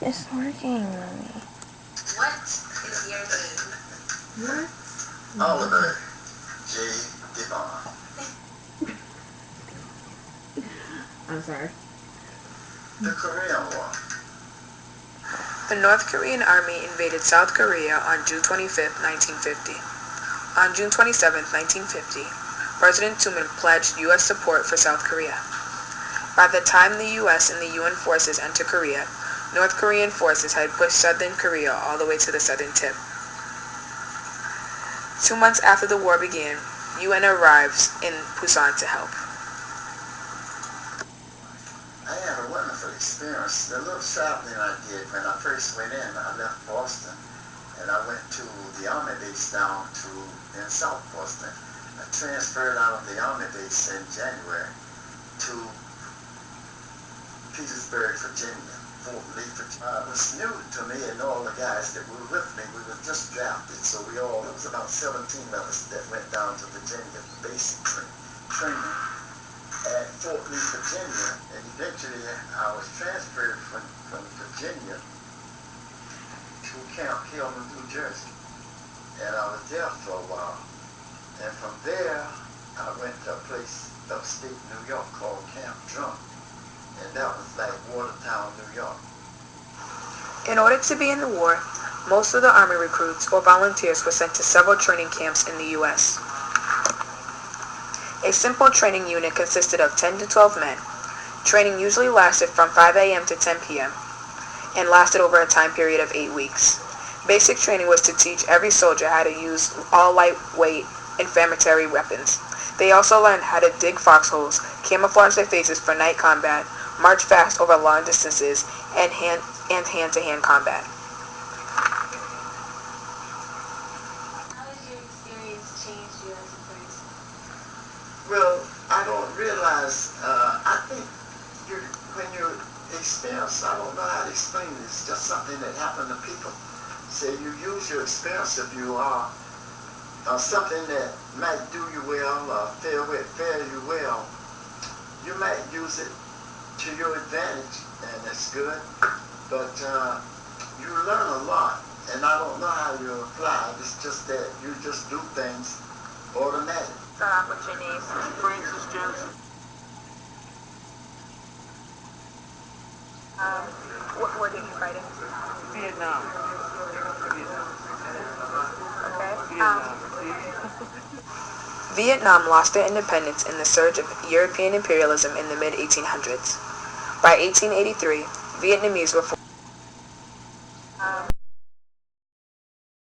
It's working, Mommy. What is your name? What? Oliver J. Devone. I'm sorry. The Korean War. The North Korean Army invaded South Korea on June 25, 1950. On June 27, 1950, President Truman pledged U.S. support for South Korea. By the time the U.S. and the UN forces entered Korea, North Korean forces had pushed southern Korea all the way to the southern tip. 2 months after the war began, UN arrives in Busan to help. I had a wonderful experience. The little traveling I did when I first went in, I left Boston and I went to the Army base down in South Boston. I transferred out of the Army base in January to Petersburg, Virginia, Fort Lee, Virginia. It was new to me and all the guys that were with me. We were just drafted, so it was about 17 of us that went down to Virginia for basic training at Fort Lee, Virginia, and eventually I was transferred from Virginia to Camp Hill, New Jersey, and I was there for a while. And from there, I went to a place upstate New York called Camp Drum, and that was like Watertown, New York. In order to be in the war, most of the Army recruits or volunteers were sent to several training camps in the U.S. A simple training unit consisted of 10 to 12 men. Training usually lasted from 5 a.m. to 10 p.m. and lasted over a time period of 8 weeks. Basic training was to teach every soldier how to use all lightweight infantry weapons. They also learned how to dig foxholes, camouflage their faces for night combat, march fast over long distances, and hand-to-hand combat. How has your experience changed you as a person? Well, I don't realize, I think when you experience, I don't know how to explain this, just something that happened to people. Say you use your experience if you are something that might do you well or fare you well, you might use it to your advantage, and that's good. But you learn a lot, and I don't know how you apply. It's just that you just do things automatic. Start off with your name. Francis Johnson. What war did you fight in? Vietnam. Vietnam lost their independence in the surge of European imperialism in the mid-1800s. By 1883, Vietnamese were